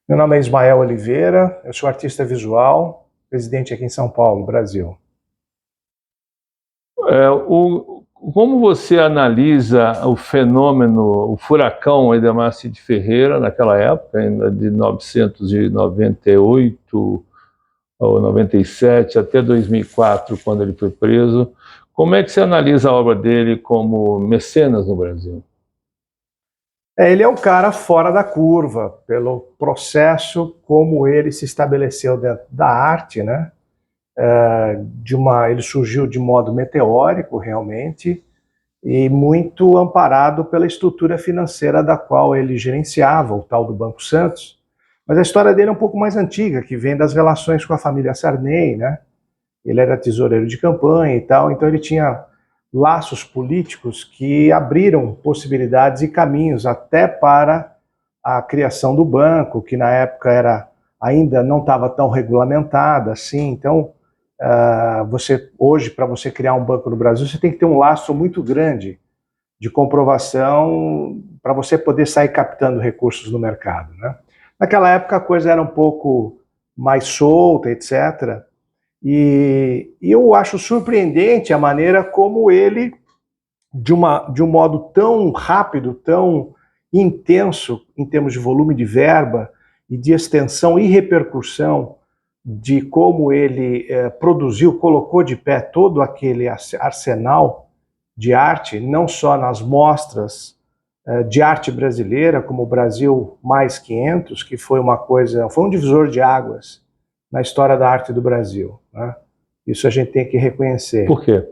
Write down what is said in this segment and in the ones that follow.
Meu nome é Ismael Oliveira, eu sou artista visual, residente aqui em São Paulo, Brasil. Como você analisa o fenômeno, o furacão Edemar Cid Ferreira, naquela época, ainda de 1998 ou 97 até 2004, quando ele foi preso? Como é que você analisa a obra dele como mecenas no Brasil? Ele é um cara fora da curva, pelo processo como ele se estabeleceu dentro da arte, né? Ele surgiu de modo meteórico, realmente, e muito amparado pela estrutura financeira da qual ele gerenciava, o tal do Banco Santos. Mas a história dele é um pouco mais antiga, que vem das relações com a família Sarney, né? Ele era tesoureiro de campanha e tal, então ele tinha laços políticos que abriram possibilidades e caminhos até para a criação do banco, que na época ainda não estava tão regulamentada assim. Então, hoje, para você criar um banco no Brasil, você tem que ter um laço muito grande de comprovação para você poder sair captando recursos no mercado, né? Naquela época a coisa era um pouco mais solta, etc. E eu acho surpreendente a maneira como ele, de um modo tão rápido, tão intenso, em termos de volume de verba e de extensão e repercussão, de como ele produziu, colocou de pé todo aquele arsenal de arte, não só nas mostras de arte brasileira, como o Brasil Mais 500, que foi foi um divisor de águas na história da arte do Brasil, né? Isso a gente tem que reconhecer. Por quê?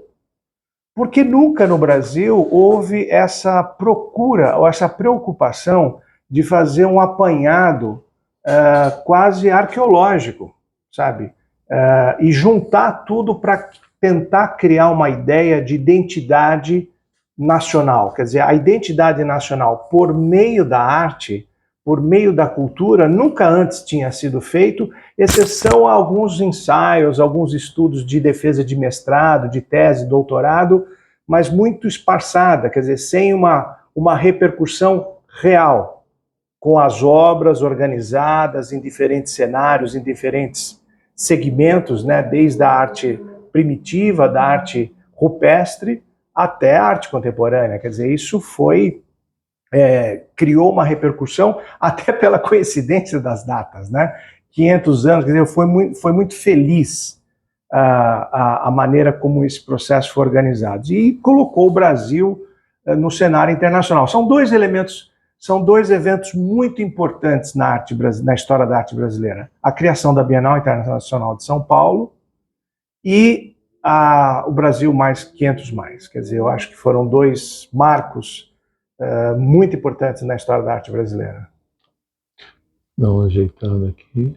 Porque nunca no Brasil houve essa procura ou essa preocupação de fazer um apanhado quase arqueológico, sabe? E juntar tudo para tentar criar uma ideia de identidade nacional. Quer dizer, a identidade nacional por meio da arte, por meio da cultura, nunca antes tinha sido feito, exceção a alguns ensaios, alguns estudos de defesa de mestrado, de tese, doutorado, mas muito esparçada, quer dizer, sem uma repercussão real, com as obras organizadas em diferentes cenários, em diferentes segmentos, né, desde a arte primitiva, da arte rupestre, até a arte contemporânea. Quer dizer, isso criou uma repercussão, até pela coincidência das datas, né? 500 anos, quer dizer, foi muito feliz a maneira como esse processo foi organizado. E colocou o Brasil no cenário internacional. São dois eventos muito importantes na história da arte brasileira. A criação da Bienal Internacional de São Paulo e o Brasil Mais 500 Mais. Quer dizer, eu acho que foram dois marcos muito importantes na história da arte brasileira. Dá uma ajeitada aqui.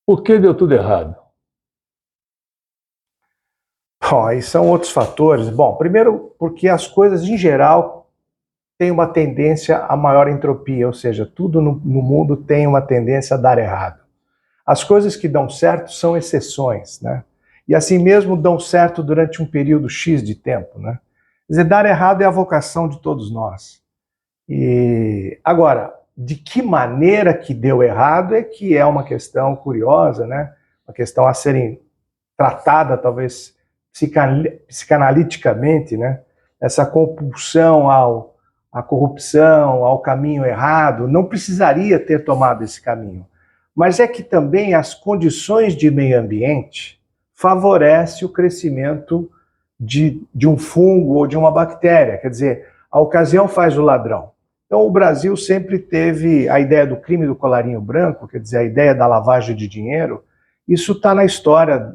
Por que deu tudo errado? Aí são outros fatores. Bom, primeiro porque as coisas em geral têm uma tendência a maior entropia, ou seja, tudo no mundo tem uma tendência a dar errado. As coisas que dão certo são exceções, né? E assim mesmo dão certo durante um período X de tempo, né? Quer dizer, dar errado é a vocação de todos nós. E agora, de que maneira que deu errado é que é uma questão curiosa, né? Uma questão a ser tratada, talvez, psicanaliticamente, né? Essa compulsão à corrupção, ao caminho errado, não precisaria ter tomado esse caminho. Mas é que também as condições de meio ambiente favorecem o crescimento de um fungo ou de uma bactéria. Quer dizer, a ocasião faz o ladrão. Então, o Brasil sempre teve a ideia do crime do colarinho branco, quer dizer, a ideia da lavagem de dinheiro. Isso está na história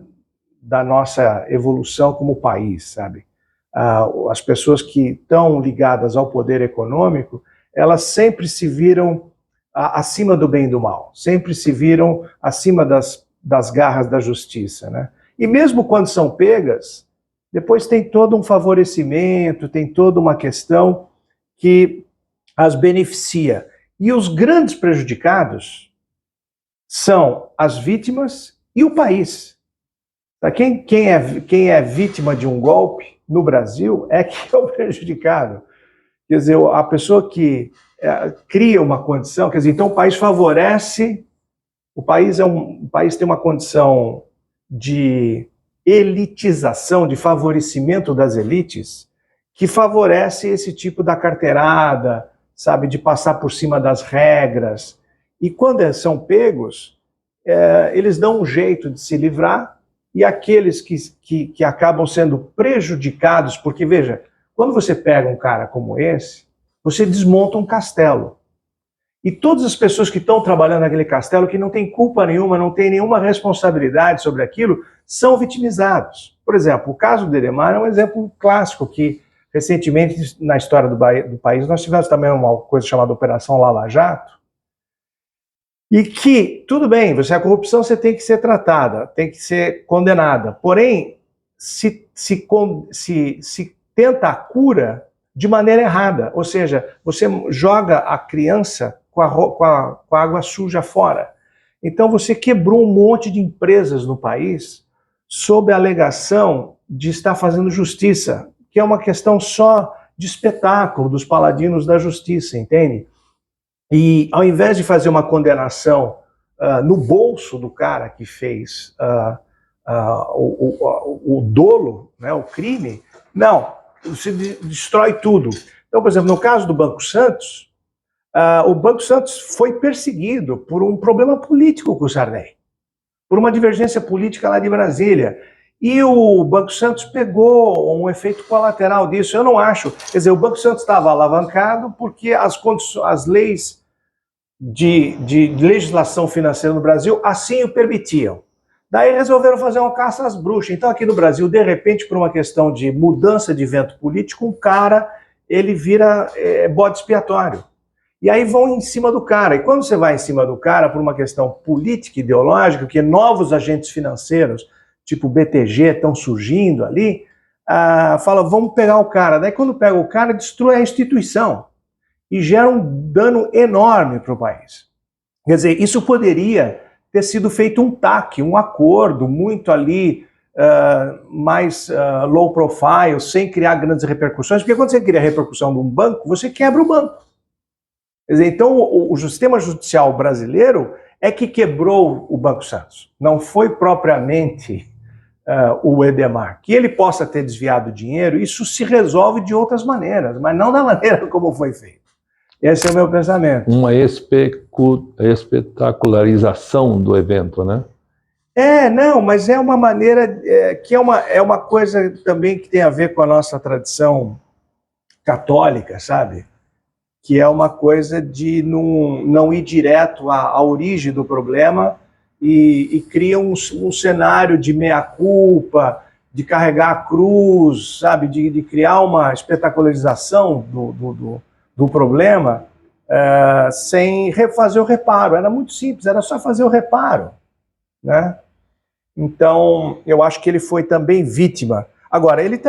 da nossa evolução como país, sabe? As pessoas que estão ligadas ao poder econômico, elas sempre se viram acima do bem e do mal, sempre se viram acima das garras da justiça, né? E mesmo quando são pegas, depois tem todo um favorecimento, tem toda uma questão que as beneficia. E os grandes prejudicados são as vítimas e o país. Quem é vítima de um golpe no Brasil é que é o prejudicado. Quer dizer, a pessoa que cria uma condição, quer dizer, então o país favorece, o país tem uma condição de elitização, de favorecimento das elites, que favorece esse tipo da carteirada, sabe, de passar por cima das regras. E quando são pegos, eles dão um jeito de se livrar, e aqueles que acabam sendo prejudicados, porque, veja, quando você pega um cara como esse, você desmonta um castelo. E todas as pessoas que estão trabalhando naquele castelo, que não têm culpa nenhuma, não têm nenhuma responsabilidade sobre aquilo, são vitimizados. Por exemplo, o caso do Edemar é um exemplo clássico que, recentemente, na história do país, nós tivemos também uma coisa chamada Operação Lava Jato, e que, tudo bem, a corrupção você tem que ser tratada, tem que ser condenada, porém, se tenta a cura de maneira errada, ou seja, você joga a criança com a água suja fora. Então você quebrou um monte de empresas no país sob a alegação de estar fazendo justiça, que é uma questão só de espetáculo dos paladinos da justiça, entende? E ao invés de fazer uma condenação no bolso do cara que fez o dolo, né, o crime, não, você destrói tudo. Então, por exemplo, no caso do Banco Santos, o Banco Santos foi perseguido por um problema político com o Sarney, por uma divergência política lá de Brasília. E o Banco Santos pegou um efeito colateral disso. Eu não acho. Quer dizer, o Banco Santos estava alavancado porque as leis de legislação financeira no Brasil assim o permitiam. Daí resolveram fazer uma caça às bruxas. Então aqui no Brasil, de repente, por uma questão de mudança de vento político, um cara, ele vira bode expiatório. E aí vão em cima do cara. E quando você vai em cima do cara por uma questão política, ideológica, que novos agentes financeiros, tipo o BTG, estão surgindo ali, fala, vamos pegar o cara. Daí quando pega o cara, destrói a instituição e gera um dano enorme para o país. Quer dizer, isso poderia ter sido feito um TAC, um acordo muito ali, mais low profile, sem criar grandes repercussões, porque quando você cria a repercussão de um banco, você quebra o banco. Quer dizer, então o sistema judicial brasileiro é que quebrou o Banco Santos, não foi propriamente o Edemar. Que ele possa ter desviado dinheiro, isso se resolve de outras maneiras, mas não da maneira como foi feito. Esse é o meu pensamento. Uma espetacularização do evento, né? Não, mas é uma maneira que é uma coisa também que tem a ver com a nossa tradição católica, sabe? Que é uma coisa de não ir direto à origem do problema e cria um cenário de meia-culpa, de carregar a cruz, sabe? De criar uma espetacularização do problema sem fazer o reparo. Era muito simples, era só fazer o reparo, né? Então, eu acho que ele foi também vítima. Agora, ele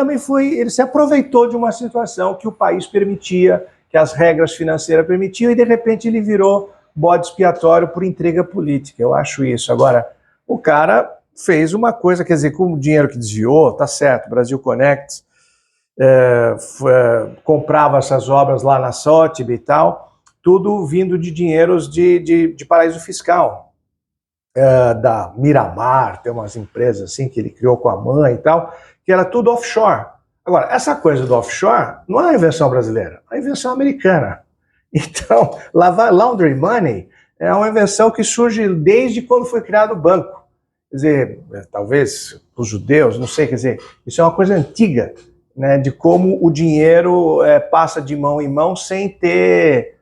se aproveitou de uma situação que o país permitia, que as regras financeiras permitiam, e de repente ele virou bode expiatório por intriga política. Eu acho isso. Agora, o cara fez uma coisa, quer dizer, com o dinheiro que desviou, tá certo, Brasil Connect, comprava essas obras lá na Sotheby e tal, tudo vindo de dinheiros de paraíso fiscal. Da Miramar, tem umas empresas assim que ele criou com a mãe e tal, que era tudo offshore. Agora, essa coisa do offshore não é uma invenção brasileira, é uma invenção americana. Então, laundry money é uma invenção que surge desde quando foi criado o banco. Quer dizer, talvez os judeus, não sei, quer dizer, isso é uma coisa antiga, né, de como o dinheiro passa de mão em mão sem ter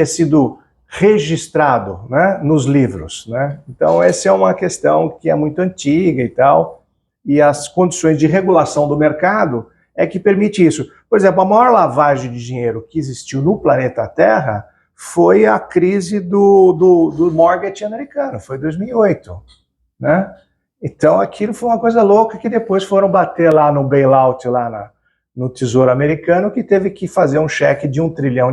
sido registrado, né, nos livros, né? Então essa é uma questão que é muito antiga e tal, e as condições de regulação do mercado é que permite isso. Por exemplo, a maior lavagem de dinheiro que existiu no planeta Terra foi a crise do mortgage americano, foi 2008, né? Então aquilo foi uma coisa louca que depois foram bater lá no bailout, lá no Tesouro Americano, que teve que fazer um cheque de $1 trilhão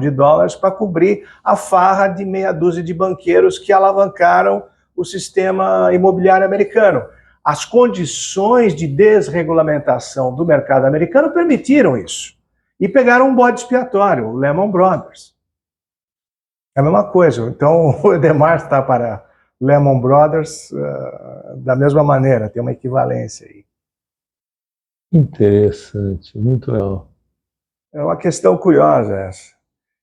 para cobrir a farra de meia dúzia de banqueiros que alavancaram o sistema imobiliário americano. as condições de desregulamentação do mercado americano permitiram isso. E pegaram um bode expiatório, o Lehman Brothers. É a mesma coisa. Então, o Edemar está para Lehman Brothers da mesma maneira, tem uma equivalência aí. Interessante, muito legal. É uma questão curiosa essa.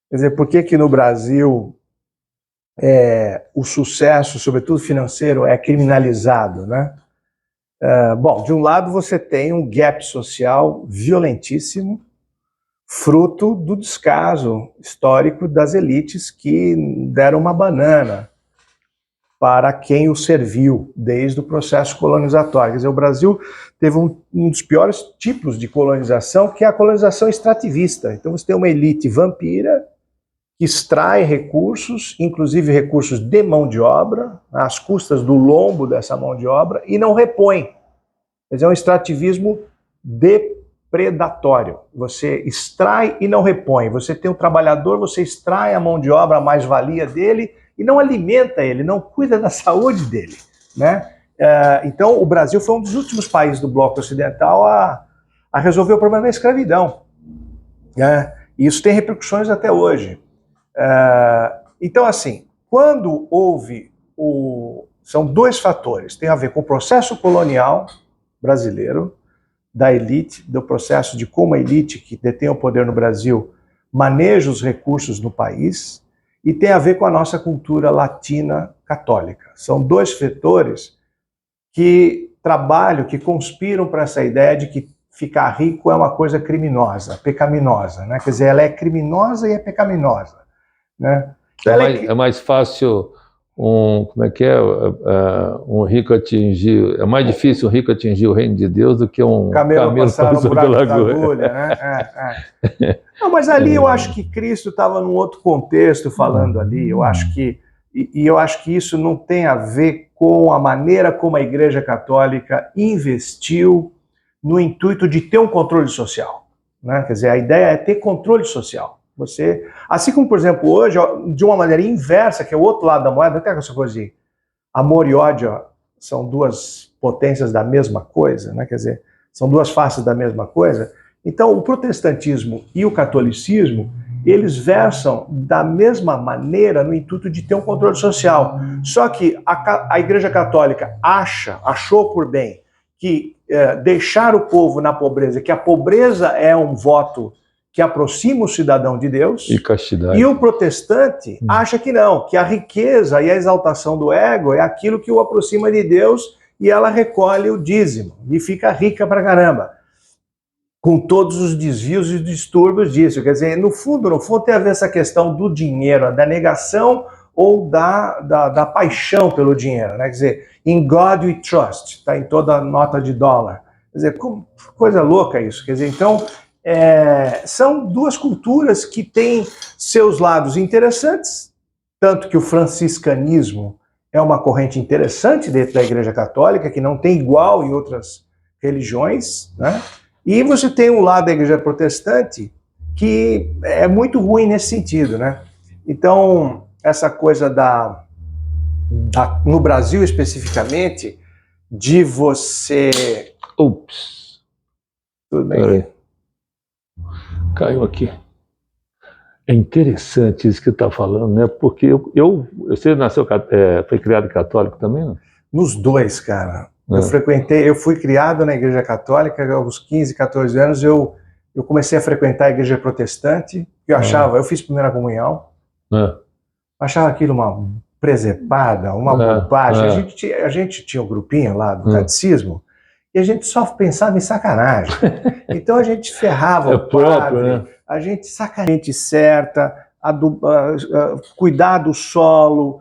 Quer dizer, por que no Brasil o sucesso, sobretudo financeiro, é criminalizado, né? Bom, de um lado você tem um gap social violentíssimo, fruto do descaso histórico das elites que deram uma banana para quem o serviu desde o processo colonizatório. Quer dizer, o Brasil teve um dos piores tipos de colonização, que é a colonização extrativista. Então você tem uma elite vampira que extrai recursos, inclusive recursos de mão de obra, às custas do lombo dessa mão de obra, e não repõe. Quer dizer, é um extrativismo depredatório. Você extrai e não repõe. Você tem um trabalhador, você extrai a mão de obra, a mais-valia dele, e não alimenta ele, não cuida da saúde dele, né? Então, o Brasil foi um dos últimos países do bloco ocidental a resolver o problema da escravidão, né? E isso tem repercussões até hoje. Então, assim, quando houve são dois fatores, tem a ver com o processo colonial brasileiro, da elite, do processo de como a elite que detém o poder no Brasil maneja os recursos no país, e tem a ver com a nossa cultura latina católica. São dois vetores que trabalham, que conspiram para essa ideia de que ficar rico é uma coisa criminosa, pecaminosa, né? Quer dizer, ela é criminosa e é pecaminosa, né? Então, é mais fácil um rico atingir, é mais difícil um rico atingir o reino de Deus do que um camelo passar no buraco da agulha, né? Não, mas ali eu acho que Cristo estava num outro contexto falando ali. Eu acho que isso não tem a ver com a maneira como a Igreja Católica investiu no intuito de ter um controle social, né? Quer dizer, a ideia é ter controle social. Assim como, por exemplo, hoje, de uma maneira inversa, que é o outro lado da moeda, até com essa coisa de amor e ódio são duas potências da mesma coisa, né? Quer dizer, são duas faces da mesma coisa. Então, o protestantismo e o catolicismo, eles versam da mesma maneira no intuito de ter um controle social. Só que a Igreja Católica achou por bem que deixar o povo na pobreza, que a pobreza é um voto que aproxima o cidadão de Deus, e castidade. E o protestante acha que não, que a riqueza e a exaltação do ego é aquilo que o aproxima de Deus, e ela recolhe o dízimo e fica rica pra caramba, com todos os desvios e distúrbios disso. Quer dizer, no fundo tem a ver essa questão do dinheiro, da negação ou da paixão pelo dinheiro, né? Quer dizer, in God we trust, está em toda nota de dólar. Quer dizer, coisa louca isso. Quer dizer, então, são duas culturas que têm seus lados interessantes, tanto que o franciscanismo é uma corrente interessante dentro da Igreja Católica, que não tem igual em outras religiões, né? E você tem um lado da Igreja Protestante que é muito ruim nesse sentido, né? Então, essa coisa no Brasil especificamente, de você... Ups. Tudo bem. Peraí. Caiu aqui. É interessante isso que está falando, né? Porque você foi criado católico também, não? Nos dois, cara. Eu fui criado na Igreja Católica, aos 15, 14 anos eu comecei a frequentar a Igreja Protestante, que eu fiz primeira comunhão, achava aquilo uma presepada, uma bobagem. A gente tinha um grupinho lá do catecismo, e a gente só pensava em sacanagem. Então a gente ferrava o padre, né? A gente sacanagem certa, cuidar do solo,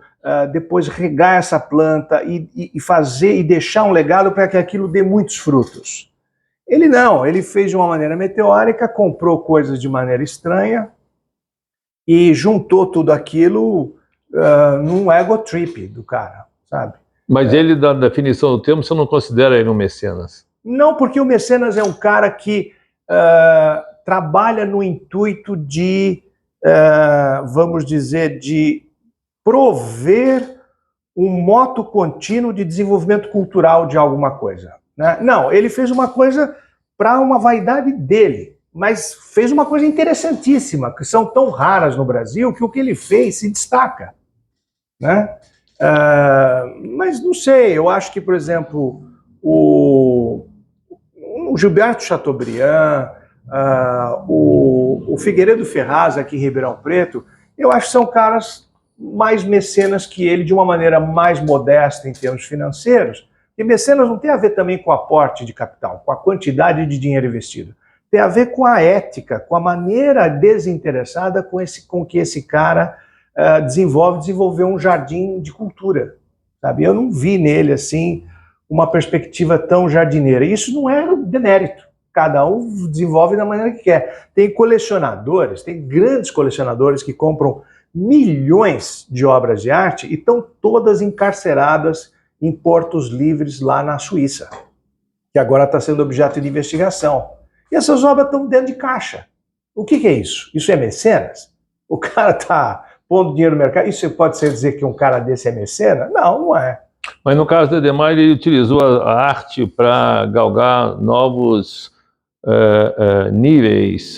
depois regar essa planta e fazer e deixar um legado para que aquilo dê muitos frutos. Ele fez de uma maneira meteórica, comprou coisas de maneira estranha e juntou tudo aquilo num ego trip do cara, sabe? Mas ele, da definição do termo, você não considera ele um mecenas? Não, porque o mecenas é um cara que trabalha no intuito de, vamos dizer, de prover um moto contínuo de desenvolvimento cultural de alguma coisa, né? Não, ele fez uma coisa para uma vaidade dele, mas fez uma coisa interessantíssima, que são tão raras no Brasil, que o que ele fez se destaca, né? Mas não sei, eu acho que, por exemplo, o Gilberto Chateaubriand, o Figueiredo Ferraz aqui em Ribeirão Preto, eu acho que são caras mais mecenas que ele, de uma maneira mais modesta em termos financeiros. E mecenas não tem a ver também com o aporte de capital, com a quantidade de dinheiro investido. Tem a ver com a ética, com a maneira desinteressada com que esse cara desenvolveu um jardim de cultura, sabe? Eu não vi nele, assim, uma perspectiva tão jardineira. Isso não é demérito. Cada um desenvolve da maneira que quer. Tem colecionadores, tem grandes colecionadores que compram milhões de obras de arte e estão todas encarceradas em portos livres lá na Suíça, que agora está sendo objeto de investigação. E essas obras estão dentro de caixa. O que é isso? Isso é mecenas? O cara está pondo dinheiro no mercado. Isso pode ser dizer que um cara desse é mecena? Não, não é. Mas no caso do Edemar, ele utilizou a arte para galgar novos níveis,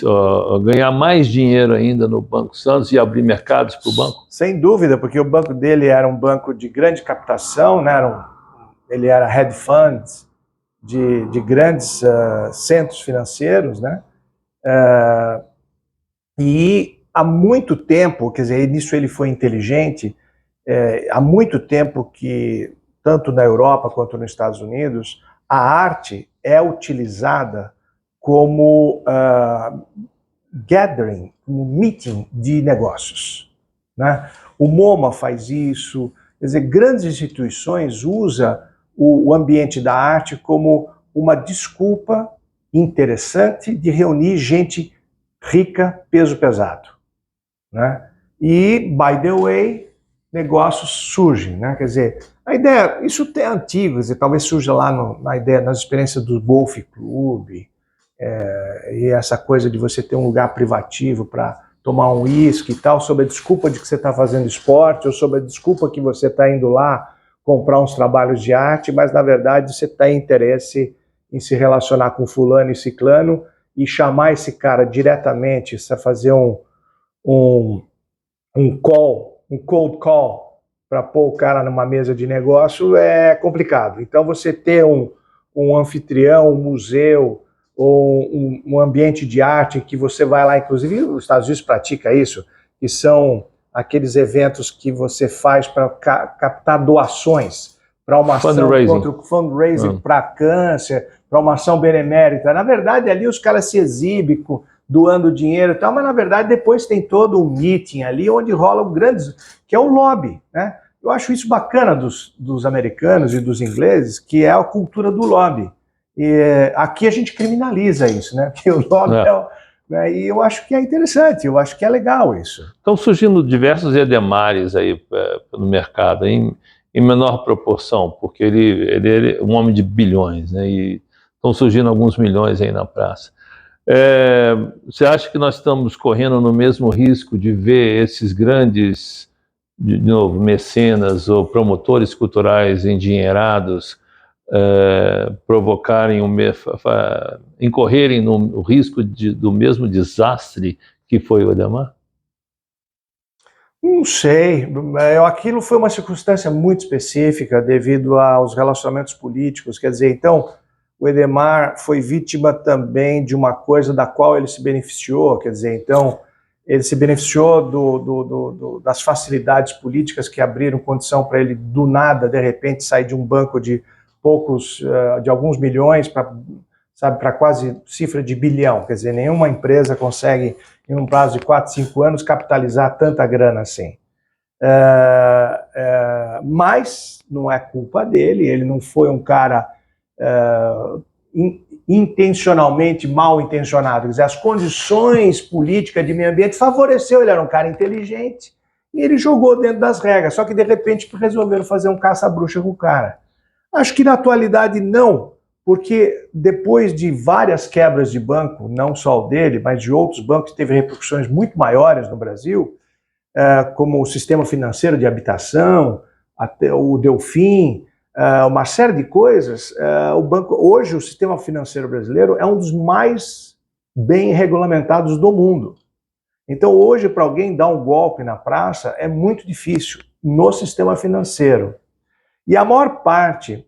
ganhar mais dinheiro ainda no Banco Santos e abrir mercados para o banco? Sem dúvida, porque o banco dele era um banco de grande captação, né? Ele era head funds de grandes centros financeiros, né? E há muito tempo, quer dizer, nisso ele foi inteligente, há muito tempo que, tanto na Europa quanto nos Estados Unidos, a arte é utilizada como gathering, como meeting de negócios, né? O MoMA faz isso, quer dizer, grandes instituições usam o ambiente da arte como uma desculpa interessante de reunir gente rica, peso pesado, né? E, by the way, negócios surgem, né? Quer dizer, a ideia, isso é antigo, quer dizer, talvez surja lá na ideia, nas experiências do Golf Club, e essa coisa de você ter um lugar privativo para tomar um uísque e tal, sob a desculpa de que você está fazendo esporte, ou sob a desculpa que você está indo lá comprar uns trabalhos de arte, mas na verdade você tem interesse em se relacionar com fulano e ciclano e chamar esse cara diretamente, fazer um cold call para pôr o cara numa mesa de negócio é complicado. Então você ter um anfitrião, um museu, ou um ambiente de arte que você vai lá, inclusive os Estados Unidos pratica isso, que são aqueles eventos que você faz para captar doações para uma ação contra o fundraising para câncer, para uma ação benemérita. Na verdade, ali os caras se exibem doando dinheiro e tal, mas na verdade depois tem todo um meeting ali onde rolam grandes, que é o lobby, né? Eu acho isso bacana dos americanos e dos ingleses, que é a cultura do lobby. E aqui a gente criminaliza isso, né? Porque o lobby né? E eu acho que é interessante, eu acho que é legal isso. Estão surgindo diversos Edemares aí no mercado, em menor proporção, porque ele é um homem de bilhões, né? E estão surgindo alguns milhões aí na praça. Você acha que nós estamos correndo no mesmo risco de ver esses grandes, de novo, mecenas ou promotores culturais endinheirados incorrerem no risco do mesmo desastre que foi o Edemar? Não sei, aquilo foi uma circunstância muito específica devido aos relacionamentos políticos, quer dizer, então o Edemar foi vítima também de uma coisa da qual ele se beneficiou, quer dizer, então ele se beneficiou das facilidades políticas que abriram condição para ele do nada, de repente, sair de um banco de de alguns milhões para quase cifra de bilhão, quer dizer, nenhuma empresa consegue, em um prazo de 4, 5 anos, capitalizar tanta grana assim. Mas não é culpa dele, ele não foi um cara intencionalmente mal intencionado, quer dizer, as condições políticas de meio ambiente favoreceu, ele era um cara inteligente e ele jogou dentro das regras, só que de repente resolveram fazer um caça-bruxa com o cara. Acho que na atualidade não, porque depois de várias quebras de banco, não só o dele, mas de outros bancos que teve repercussões muito maiores no Brasil, como o sistema financeiro de habitação, até o Delfim, uma série de coisas. Hoje o sistema financeiro brasileiro é um dos mais bem regulamentados do mundo. Então hoje, para alguém dar um golpe na praça, é muito difícil no sistema financeiro. E a maior parte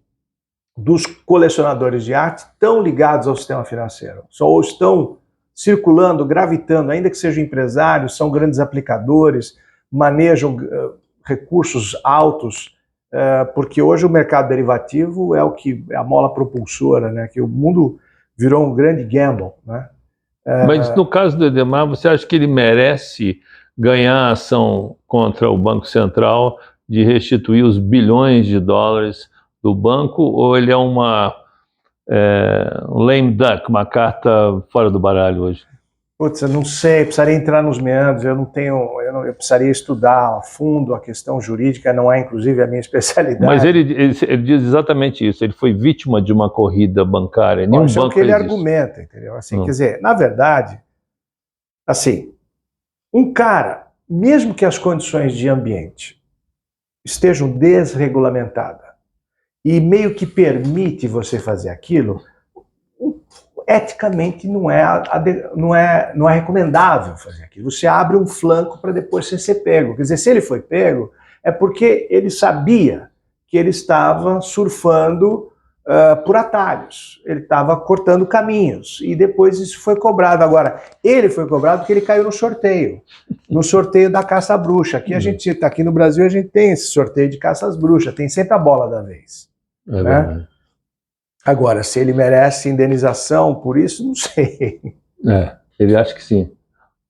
dos colecionadores de arte estão ligados ao sistema financeiro, ou estão circulando, gravitando, ainda que sejam empresários, são grandes aplicadores, manejam recursos altos, porque hoje o mercado derivativo é o que é a mola propulsora, né? Que o mundo virou um grande gamble, né? Mas no caso do Edemar, você acha que ele merece ganhar a ação contra o Banco Central de restituir os bilhões de dólares do banco, ou ele é um lame duck, uma carta fora do baralho hoje? Putz, eu não sei, precisaria entrar nos meandros, eu precisaria estudar a fundo a questão jurídica, não é inclusive a minha especialidade. Mas ele diz exatamente isso, ele foi vítima de uma corrida bancária, nenhum isso banco é o que ele fez argumenta, entendeu? Assim, quer dizer, na verdade, assim, um cara, mesmo que as condições de ambiente estejam desregulamentadas e meio que permite você fazer aquilo, eticamente não é recomendável fazer aquilo. Você abre um flanco para depois você ser pego. Quer dizer, se ele foi pego, é porque ele sabia que ele estava surfando por atalhos. Ele estava cortando caminhos. E depois isso foi cobrado. Agora, ele foi cobrado porque ele caiu no sorteio da caça bruxa. Aqui a gente está aqui no Brasil, a gente tem esse sorteio de caças bruxas, tem sempre a bola da vez. É né? verdade. Agora, se ele merece indenização por isso, não sei. Ele acha que sim.